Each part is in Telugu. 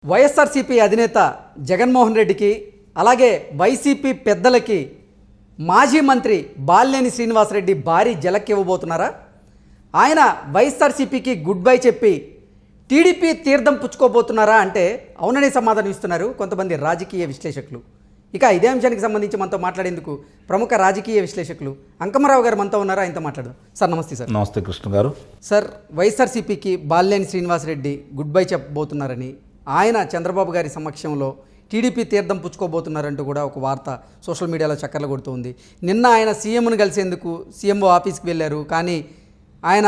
వైఎస్ఆర్సీపీ అధినేత జగన్మోహన్ రెడ్డికి అలాగే వైసీపీ పెద్దలకి మాజీ మంత్రి బాలినేని శ్రీనివాసరెడ్డి భారీ జలక్ ఇవ్వబోతున్నారా? ఆయన వైఎస్ఆర్సీపీకి గుడ్ బై చెప్పి టీడీపీ తీర్థం పుచ్చుకోబోతున్నారా అంటే అవుననే సమాధానం ఇస్తున్నారు కొంతమంది రాజకీయ విశ్లేషకులు. ఇక ఇదే అంశానికి సంబంధించి మనతో మాట్లాడేందుకు ప్రముఖ రాజకీయ విశ్లేషకులు అంకమరావు గారు మనతో ఉన్నారు. ఆయనతో మాట్లాడదాం. సార్ నమస్తే. సార్ నమస్తే కృష్ణ గారు. సార్, వైఎస్ఆర్సీపీకి బాలినేని శ్రీనివాసరెడ్డి గుడ్ బై చెప్పబోతున్నారని ఆయన చంద్రబాబు గారి సమక్షంలో టీడీపీ తీర్థం పుచ్చుకోబోతున్నారంటూ కూడా ఒక వార్త సోషల్ మీడియాలో చక్కర్లు కొడుతుంది. నిన్న ఆయన సీఎంను కలిసేందుకు సీఎంఓ ఆఫీస్కి వెళ్ళారు, కానీ ఆయన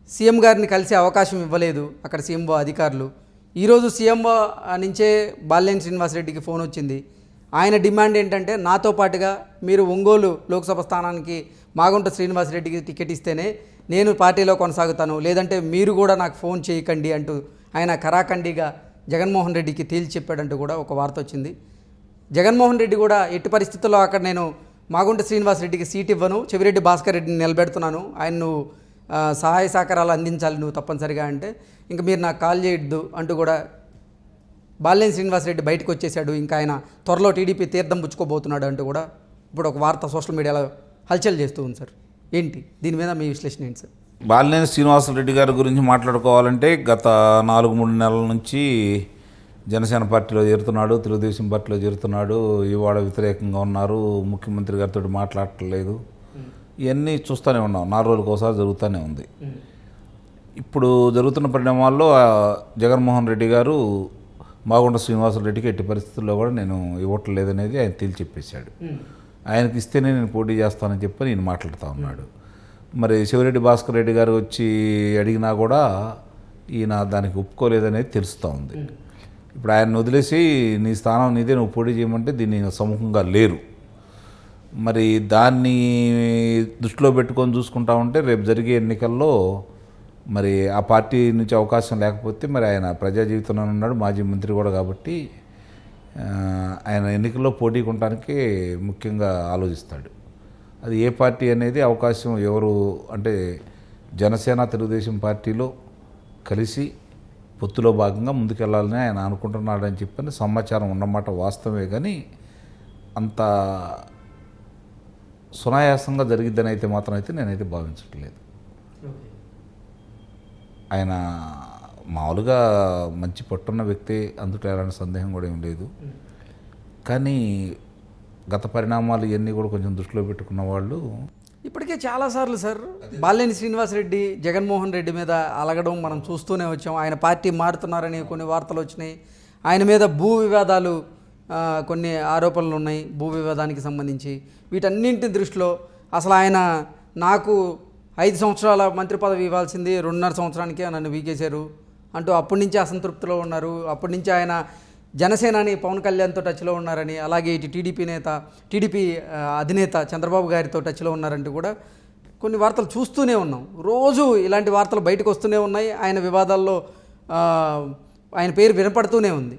సీఎం గారిని కలిసే అవకాశం ఇవ్వలేదు అక్కడ సీఎంఓ అధికారులు. ఈరోజు సీఎంఓ నుంచే బాలినేని శ్రీనివాసరెడ్డికి ఫోన్ వచ్చింది. ఆయన డిమాండ్ ఏంటంటే, నాతో పాటుగా మీరు ఒంగోలు లోక్సభ స్థానానికి మాగుంట శ్రీనివాసరెడ్డికి టికెట్ ఇస్తేనే నేను పార్టీలో కొనసాగుతాను, లేదంటే మీరు కూడా నాకు ఫోన్ చేయకండి అంటూ ఆయన కరాఖండిగా జగన్మోహన్ రెడ్డికి తేల్చి చెప్పాడంటూ కూడా ఒక వార్త వచ్చింది. జగన్మోహన్ రెడ్డి కూడా ఎట్టి పరిస్థితుల్లో అక్కడ నేను మాగుంట శ్రీనివాసరెడ్డికి సీట్ ఇవ్వను, చెవిరెడ్డి భాస్కర్ రెడ్డిని నిలబెడుతున్నాను, ఆయన నువ్వు సహాయ సహకారాలు అందించాలి నువ్వు తప్పనిసరిగా అంటే ఇంక మీరు నాకు కాల్ చేయొద్దు అంటూ కూడా బాలినేని శ్రీనివాసరెడ్డి బయటకు వచ్చేసాడు. ఇంకా ఆయన త్వరలో టీడీపీ తీర్థం పుచ్చుకోబోతున్నాడు అంటూ కూడా ఇప్పుడు ఒక వార్త సోషల్ మీడియాలో హల్చల్ చేస్తూ ఉంది. సార్ ఏంటి దీని మీద మీ విశ్లేషణ ఏంటి సార్? బాలినేని శ్రీనివాసరెడ్డి గారి గురించి మాట్లాడుకోవాలంటే గత 4-3 నెలల నుంచి జనసేన పార్టీలో చేరుతున్నాడు, తెలుగుదేశం పార్టీలో చేరుతున్నాడు, ఇవాళ వ్యతిరేకంగా ఉన్నారు, ముఖ్యమంత్రి గారితో మాట్లాడట్లేదు, ఇవన్నీ చూస్తూనే ఉన్నాం. 4 రోజులకు ఒకసారి జరుగుతూనే ఉంది. ఇప్పుడు జరుగుతున్న పరిణామాల్లో జగన్మోహన్ రెడ్డి గారు మాగుంట శ్రీనివాసరెడ్డికి ఎట్టి పరిస్థితుల్లో కూడా నేను ఇవ్వట్లేదనేది ఆయన తేల్చి చెప్పేశాడు. ఆయనకి ఇస్తేనే నేను పోటీ చేస్తానని చెప్పి నేను మాట్లాడుతూ ఉన్నాడు. మరి చెవిరెడ్డి భాస్కర్ రెడ్డి గారు వచ్చి అడిగినా కూడా ఈయన దానికి ఒప్పుకోలేదనేది తెలుస్తూ ఉంది. ఇప్పుడు ఆయన వదిలేసి నీ స్థానం నీదే, నువ్వు పోటీ చేయమంటే దీన్ని సముఖంగా లేరు. మరి దాన్ని దృష్టిలో పెట్టుకొని చూసుకుంటా ఉంటే రేపు జరిగే ఎన్నికల్లో మరి ఆ పార్టీ నుంచి అవకాశం లేకపోతే మరి ఆయన ప్రజా జీవితంలో ఉన్నాడు, మాజీ మంత్రి కూడా, కాబట్టి ఆయన ఎన్నికల్లో పోటీ కొనడానికి ముఖ్యంగా ఆలోచిస్తాడు. అది ఏ పార్టీ అనేది అవకాశం ఎవరు అంటే జనసేన తెలుగుదేశం పార్టీలో కలిసి పొత్తులో భాగంగా ముందుకెళ్లాలని ఆయన అనుకుంటున్నాడని చెప్పని సమాచారం ఉన్నమాట వాస్తవమే, కానీ అంత సునాయాసంగా జరిగిద్దని అయితే మాత్రం అయితే నేనైతే భావించట్లేదు. ఆయన మామూలుగా మంచి పట్టున్న వ్యక్తి, అందులో ఎలాంటి సందేహం కూడా ఏం లేదు. కానీ గత పరిణామాలు ఇవన్నీ కూడా కొంచెం దృష్టిలో పెట్టుకున్న వాళ్ళు ఇప్పటికే చాలాసార్లు సార్ బాలినేని శ్రీనివాసరెడ్డి జగన్మోహన్ రెడ్డి మీద అలగడం మనం చూస్తూనే వచ్చాం. ఆయన పార్టీ మారుతున్నారని కొన్ని వార్తలు వచ్చినాయి. ఆయన మీద భూ వివాదాలు కొన్ని ఆరోపణలు ఉన్నాయి, భూ వివాదానికి సంబంధించి. వీటన్నింటి దృష్టిలో అసలు ఆయన నాకు 5 సంవత్సరాల మంత్రి పదవి ఇవ్వాల్సింది 2.5 సంవత్సరానికే నన్ను వీకేశారు అంటూ అప్పటి నుంచి అసంతృప్తిలో ఉన్నారు. అప్పటి నుంచి ఆయన జనసేనాని పవన్ కళ్యాణ్తో టచ్లో ఉన్నారని, అలాగే ఇటు టీడీపీ అధినేత చంద్రబాబు గారితో టచ్లో ఉన్నారంటూ కూడా కొన్ని వార్తలు చూస్తూనే ఉన్నాం. రోజు ఇలాంటి వార్తలు బయటకు వస్తూనే ఉన్నాయి. ఆయన వివాదాల్లో ఆయన పేరు వినపడుతూనే ఉంది.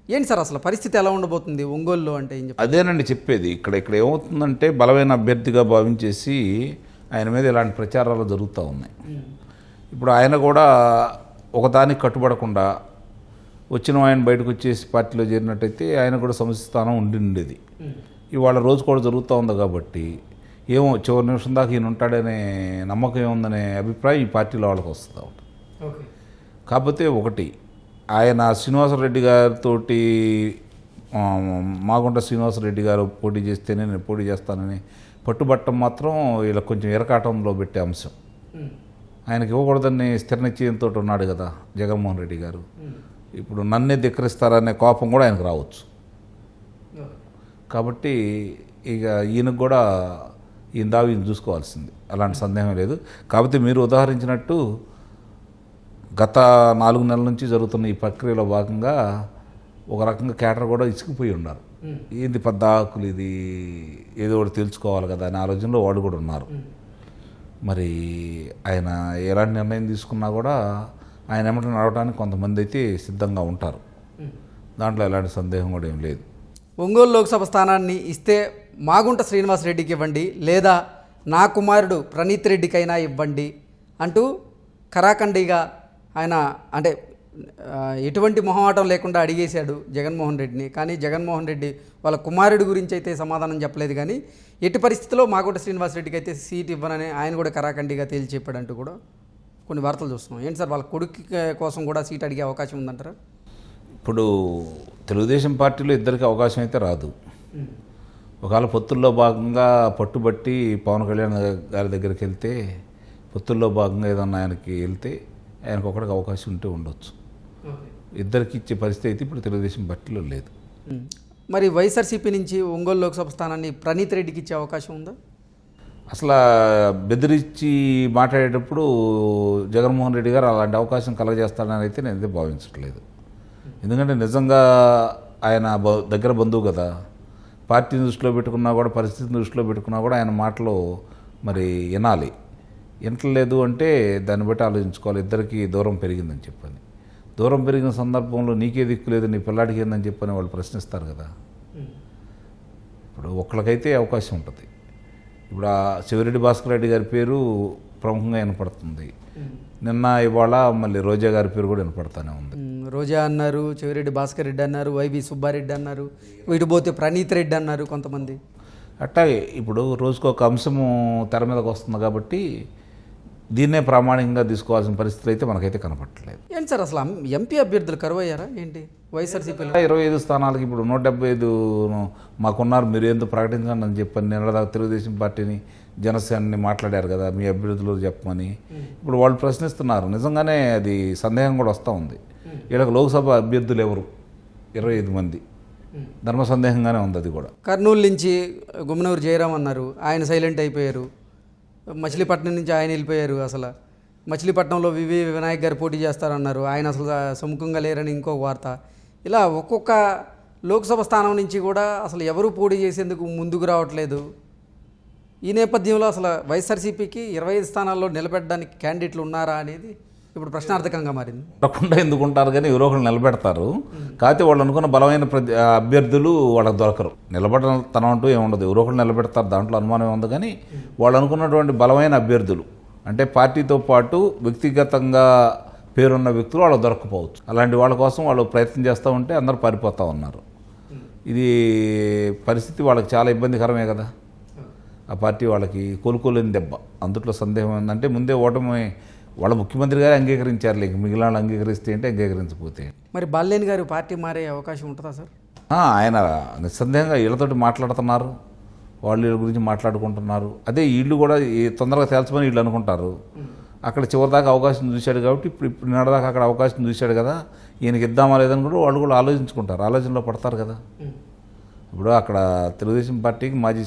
ఏంటి సార్ అసలు పరిస్థితి ఎలా ఉండబోతుంది ఒంగోలులో అంటే ఏం చెప్పారు? అదేనండి చెప్పేది. ఇక్కడ ఏమవుతుందంటే బలమైన అభ్యర్థిగా భావించేసి ఆయన మీద ఇలాంటి ప్రచారాలు జరుగుతూ ఉన్నాయి. ఇప్పుడు ఆయన కూడా ఒకదానికి కట్టుబడకుండా వచ్చిన ఆయన బయటకు వచ్చేసి పార్టీలో చేరినట్టయితే ఆయన కూడా సమస్య స్థానం ఉండేది. ఇవాళ రోజు కూడా జరుగుతూ ఉంది కాబట్టి ఏమో చివరి నిమిషం దాకా ఈయన ఉంటాడనే నమ్మకం ఏముందనే అభిప్రాయం ఈ పార్టీలో వాళ్ళకి వస్తూ ఉంటుంది. కాకపోతే ఒకటి, ఆయన శ్రీనివాసరెడ్డి గారితో మాగుంట శ్రీనివాసరెడ్డి గారు పోటీ చేస్తేనే నేను పోటీ చేస్తానని పట్టుబట్టం మాత్రం వీళ్ళకి కొంచెం ఎరకాటంలో పెట్టే అంశం. ఆయనకి ఇవ్వకూడదని స్థిర నిశ్చయంతో ఉన్నాడు కదా జగన్మోహన్ రెడ్డి గారు. ఇప్పుడు నన్నే ధిక్కరిస్తారనే కోపం కూడా ఆయనకు రావచ్చు. కాబట్టి ఇక ఈయనకు కూడా ఈయన చూసుకోవాల్సింది, అలాంటి సందేహం లేదు. కాకపోతే మీరు ఉదాహరించినట్టు గత 4 నెలల నుంచి జరుగుతున్న ఈ ప్రక్రియలో భాగంగా ఒక రకంగా కేటర్ కూడా ఇసుకుపోయి ఉన్నారు. ఏంది పద్దాకులు ఇది ఏదో ఒకటి తెలుసుకోవాలి కదా అనే ఆలోచనలో వాళ్ళు కూడా ఉన్నారు. మరి ఆయన ఎలాంటి నిర్ణయం తీసుకున్నా కూడా ఆయన ఏమంటే నడవడానికి కొంతమంది అయితే సిద్ధంగా ఉంటారు. దాంట్లో ఎలాంటి సందేహం కూడా ఏం లేదు. ఒంగోలు లోక్సభ స్థానాన్ని ఇస్తే మాగుంట శ్రీనివాసరెడ్డికి ఇవ్వండి, లేదా నా కుమారుడు ప్రణీత్ రెడ్డికైనా ఇవ్వండి అంటూ కరాఖండిగా ఆయన అంటే ఎటువంటి మొహమాటం లేకుండా అడిగేశాడు జగన్మోహన్ రెడ్డిని. కానీ జగన్మోహన్ రెడ్డి వాళ్ళ కుమారుడి గురించి అయితే సమాధానం చెప్పలేదు. కానీ ఎట్టి పరిస్థితుల్లో మాగుంట శ్రీనివాసరెడ్డికి అయితే సీట్ ఇవ్వనని ఆయన కూడా కరాఖండిగా తేల్చి చెప్పాడంటూ కూడా కొన్ని వార్తలు చూస్తున్నాం. ఏంటి సార్, వాళ్ళ కొడుకు కోసం కూడా సీట్ అడిగే అవకాశం ఉందంటారా? ఇప్పుడు తెలుగుదేశం పార్టీలో ఇద్దరికి అవకాశం అయితే రాదు. ఒకవేళ పొత్తుల్లో భాగంగా పట్టుబట్టి పవన్ కళ్యాణ్ గారి దగ్గరికి వెళ్తే, పొత్తుల్లో భాగంగా ఏదన్నా ఆయనకి వెళ్తే ఆయనకు ఒకటికి అవకాశం ఉంటే ఉండొచ్చు. ఇద్దరికి ఇచ్చే పరిస్థితి అయితే ఇప్పుడు తెలుగుదేశం పార్టీలో లేదు. మరి వైఎస్ఆర్సీపీ నుంచి ఒంగోలు లోక్సభ స్థానాన్ని ప్రణీత్ రెడ్డికి ఇచ్చే అవకాశం ఉందా? అసలు బెదిరించి మాట్లాడేటప్పుడు జగన్మోహన్ రెడ్డి గారు అలాంటి అవకాశం కలగజేస్తాడని అయితే నేనైతే భావించట్లేదు. ఎందుకంటే నిజంగా ఆయన దగ్గర బంధువు కదా. పార్టీని దృష్టిలో పెట్టుకున్నా కూడా, పరిస్థితిని దృష్టిలో పెట్టుకున్నా కూడా ఆయన మాటలు మరి వినాలి. వినట్లేదు అంటే దాన్ని బట్టి ఆలోచించుకోవాలి. ఇద్దరికి దూరం పెరిగిందని చెప్పని, దూరం పెరిగిన సందర్భంలో నీకే దిక్కు లేదు, నీ పిల్లాడికి ఏందని చెప్పని వాళ్ళు ప్రశ్నిస్తారు కదా. ఇప్పుడు ఒక్కరికైతే అవకాశం ఉంటుంది. ఇప్పుడు ఆ శివరెడ్డి భాస్కర్ రెడ్డి గారి పేరు ప్రముఖంగా వినపడుతుంది. నిన్న ఇవాళ మళ్ళీ రోజా గారి పేరు కూడా వినపడతానే ఉంది. రోజా అన్నారు, చెవిరెడ్డి భాస్కర్ రెడ్డి అన్నారు, వైవి సుబ్బారెడ్డి అన్నారు, ఇటు పోతే ప్రణీత్ రెడ్డి అన్నారు కొంతమంది. అట్లాగే ఇప్పుడు రోజుకు ఒక అంశము తెర మీదకి వస్తుంది కాబట్టి దీన్నే ప్రామాణికంగా తీసుకోవాల్సిన పరిస్థితులు అయితే మనకైతే కనపడట్లేదు. ఏంటి సార్, అసలు ఎంపీ అభ్యర్థులు కరువయ్యారా ఏంటి వైఎస్ఆర్సీపీలో? 25 స్థానాలకి ఇప్పుడు 175 మాకున్నారు, మీరు ఎందుకు ప్రకటించండి అని చెప్పని నిన్నదాకా తెలుగుదేశం పార్టీని, జనసేనని మాట్లాడారు కదా మీ అభ్యర్థులు చెప్పమని. ఇప్పుడు వాళ్ళు ప్రశ్నిస్తున్నారు. నిజంగానే అది సందేహం కూడా వస్తూ ఉంది. వీళ్ళకి లోక్సభ అభ్యర్థులు ఎవరు? 25 మంది. ధర్మ సందేహంగానే ఉంది అది కూడా. కర్నూలు నుంచి గుమ్మనూరు జయరాం అన్నారు, ఆయన సైలెంట్ అయిపోయారు. మచిలీపట్నం నుంచి ఆయన వెళ్ళిపోయారు. అసలు మచిలీపట్నంలో వివి వినాయక్ గారు పోటీ చేస్తారన్నారు, ఆయన అసలు సముఖంగా లేరని ఇంకో వార్త. ఇలా ఒక్కొక్క లోక్సభ స్థానం నుంచి కూడా అసలు ఎవరు పోటీ చేసేందుకు ముందుకు రావట్లేదు. ఈ నేపథ్యంలో అసలు వైఎస్ఆర్సీపీకి 25 స్థానాల్లో నిలబెట్టడానికి క్యాండిడేట్లు ఉన్నారా అనేది ఇప్పుడు ప్రశ్నార్థకంగా మారింది. తప్పకుండా ఎందుకుంటారు కానీ ఎవరో ఒకరు నిలబెడతారు. కాకపోతే వాళ్ళు అనుకున్న బలమైన అభ్యర్థులు వాళ్ళకి దొరకరు. నిలబడతనం అంటూ ఏముండదు, ఎవరో ఒకరు నిలబెడతారు, దాంట్లో అనుమానం ఉంది. కానీ వాళ్ళు అనుకున్నటువంటి బలమైన అభ్యర్థులు అంటే పార్టీతో పాటు వ్యక్తిగతంగా పేరున్న వ్యక్తులు వాళ్ళకి దొరకపోవచ్చు. అలాంటి వాళ్ళ కోసం వాళ్ళు ప్రయత్నం చేస్తూ ఉంటే అందరూ పారిపోతూ ఉన్నారు. ఇది పరిస్థితి వాళ్ళకి చాలా ఇబ్బందికరమే కదా. ఆ పార్టీ వాళ్ళకి కోలుకోలేని దెబ్బ. అందుట్లో సందేహం ఏంటంటే ముందే ఓటమి వాళ్ళ ముఖ్యమంత్రి గారు అంగీకరించారు, లేక మిగిలిన వాళ్ళు అంగీకరిస్తే అంటే అంగీకరించకపోతే. మరి బాలినేని గారు పార్టీ మారే అవకాశం ఉంటుందా సార్? ఆయన నిస్సందేహంగా వీళ్ళతోటి మాట్లాడుతున్నారు, వాళ్ళు వీళ్ళ గురించి మాట్లాడుకుంటున్నారు. అదే వీళ్ళు కూడా తొందరగా తేల్చమని వీళ్ళు అనుకుంటారు. అక్కడ చివరిదాకా అవకాశం చూశాడు కాబట్టి ఇప్పుడు నడదాకా అక్కడ అవకాశం చూశాడు కదా, ఈయనకి ఇద్దామా లేదని కూడా వాళ్ళు కూడా ఆలోచించుకుంటారు, ఆలోచనలో పడతారు కదా. ఇప్పుడు అక్కడ తెలుగుదేశం పార్టీకి మాజీ